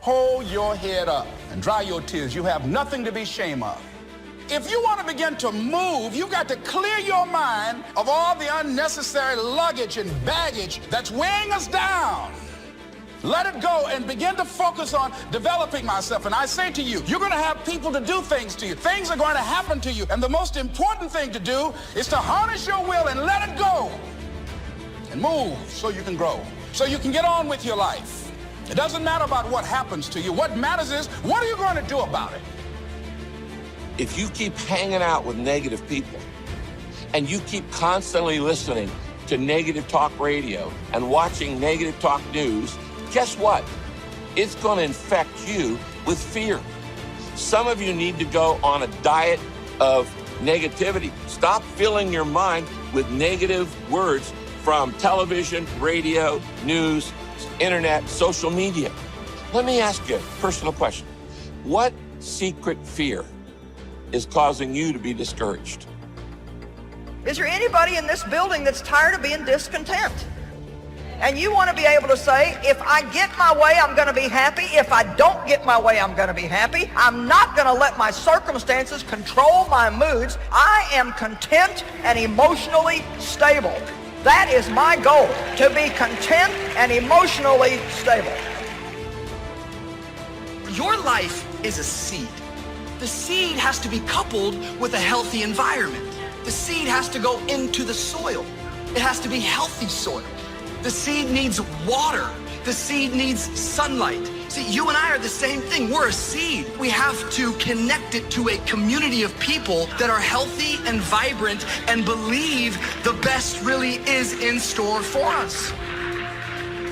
hold your head up and dry your tears. You have nothing to be ashamed of. If you want to begin to move, you got to clear your mind of all the unnecessary luggage and baggage that's weighing us down. Let it go and begin to focus on developing myself. And I say to you, you're going to have people to do things to you. Things are going to happen to you. And the most important thing to do is to harness your will and let it go. And move so you can grow, so you can get on with your life. It doesn't matter about what happens to you. What matters is, what are you going to do about it? If you keep hanging out with negative people and you keep constantly listening to negative talk radio and watching negative talk news, guess what? It's going to infect you with fear. Some of you need to go on a diet of negativity. Stop filling your mind with negative words from television, radio, news, internet, social media. Let me ask you a personal question. What secret fear is causing you to be discouraged? Is there anybody in this building that's tired of being discontent? And you want to be able to say, if I get my way, I'm going to be happy. If I don't get my way, I'm going to be happy. I'm not going to let my circumstances control my moods. I am content and emotionally stable. That is my goal, to be content and emotionally stable. Your life is a seed. The seed has to be coupled with a healthy environment. The seed has to go into the soil. It has to be healthy soil. The seed needs water. The seed needs sunlight. See, you and I are the same thing. We're a seed. We have to connect it to a community of people that are healthy and vibrant and believe the best really is in store for us.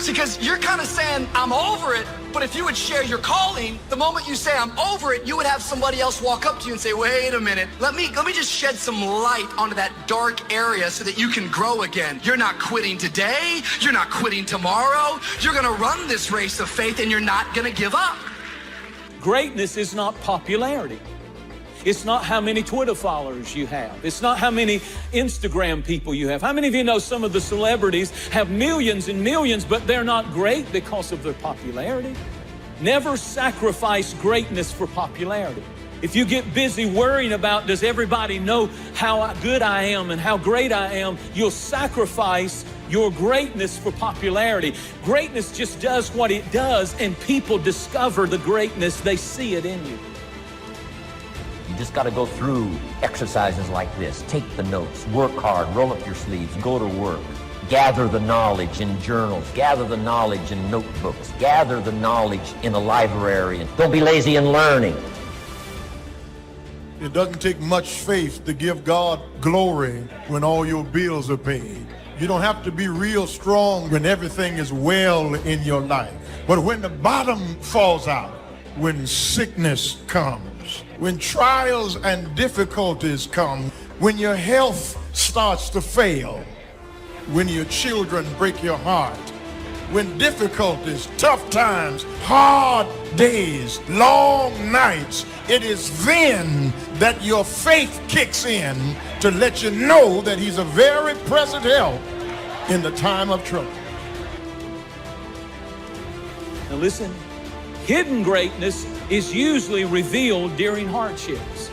See, because you're kind of saying, I'm over it, but if you would share your calling, the moment you say, I'm over it, you would have somebody else walk up to you and say, wait a minute, let me just shed some light onto that dark area so that you can grow again. You're not quitting today. You're not quitting tomorrow. You're going to run this race of faith and you're not going to give up. Greatness is not popularity. It's not how many Twitter followers you have. It's not how many Instagram people you have. How many of you know some of the celebrities have millions and millions, but they're not great because of their popularity? Never sacrifice greatness for popularity. If you get busy worrying about, does everybody know how good I am and how great I am, you'll sacrifice your greatness for popularity. Greatness just does what it does, and people discover the greatness. They see it in you. You just got to go through exercises like this. Take the notes, work hard, roll up your sleeves, go to work. Gather the knowledge in journals, gather the knowledge in notebooks, gather the knowledge in a library. And don't be lazy in learning. It doesn't take much faith to give God glory when all your bills are paid. You don't have to be real strong when everything is well in your life. But when the bottom falls out, when sickness comes, when trials and difficulties come, when your health starts to fail, when your children break your heart, when difficulties, tough times, hard days, long nights, it is then that your faith kicks in to let you know that he's a very present help in the time of trouble. Now listen, hidden greatness is usually revealed during hardships.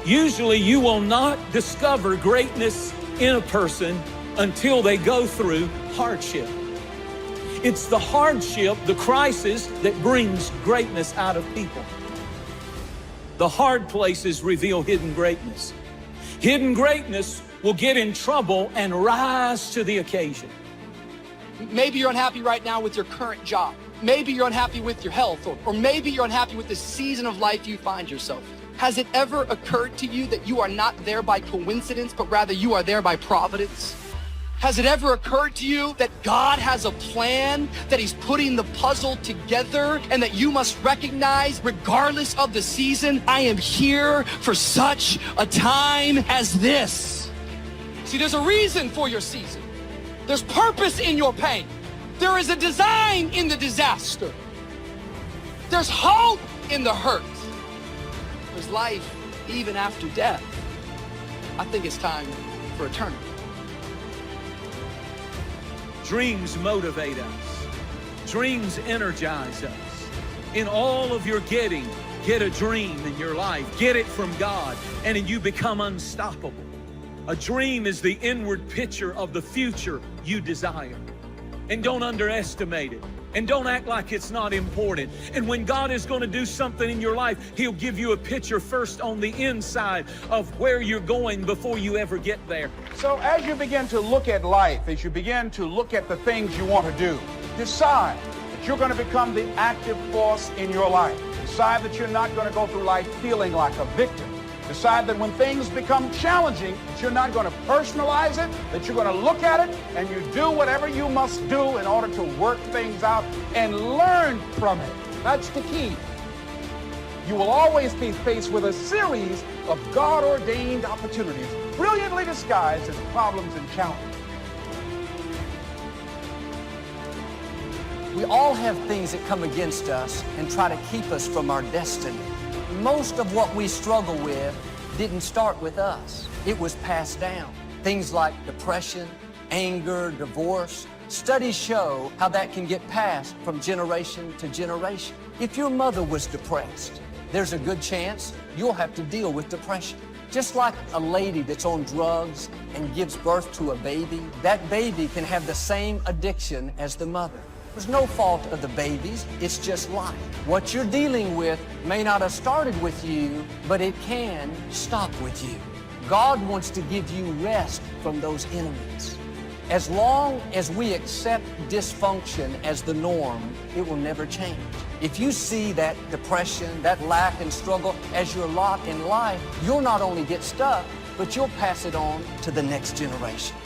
Usually you will not discover greatness in a person until they go through hardship. It's the hardship, the crisis, that brings greatness out of people. The hard places reveal hidden greatness. Hidden greatness will get in trouble and rise to the occasion. Maybe you're unhappy right now with your current job. Maybe you're unhappy with your health, or maybe you're unhappy with the season of life you find yourself in. Has it ever occurred to you that you are not there by coincidence, but rather you are there by providence? Has it ever occurred to you that God has a plan, that he's putting the puzzle together, and that you must recognize, regardless of the season, I am here for such a time as this? See, there's a reason for your season. There's purpose in your pain. There is a design in the disaster. There's hope in the hurt. There's life even after death. I think it's time for eternity. Dreams motivate us. Dreams energize us. In all of your getting, get a dream in your life. Get it from God, and then you become unstoppable. A dream is the inward picture of the future you desire. And don't underestimate it. And don't act like it's not important. And when God is going to do something in your life, He'll give you a picture first on the inside of where you're going before you ever get there. So as you begin to look at life, as you begin to look at the things you want to do, decide that you're going to become the active force in your life. Decide that you're not going to go through life feeling like a victim. Decide that when things become challenging, that you're not going to personalize it, that you're going to look at it, and you do whatever you must do in order to work things out and learn from it. That's the key. You will always be faced with a series of God-ordained opportunities, brilliantly disguised as problems and challenges. We all have things that come against us and try to keep us from our destiny. Most of what we struggle with didn't start with us. It was passed down. Things like depression, anger, divorce. Studies show how that can get passed from generation to generation. If your mother was depressed, there's a good chance you'll have to deal with depression. Just like a lady that's on drugs and gives birth to a baby, that baby can have the same addiction as the mother. There's no fault of the babies, it's just life. What you're dealing with may not have started with you, but it can stop with you. God wants to give you rest from those enemies. As long as we accept dysfunction as the norm, it will never change. If you see that depression, that lack and struggle as your lot in life, you'll not only get stuck, but you'll pass it on to the next generation.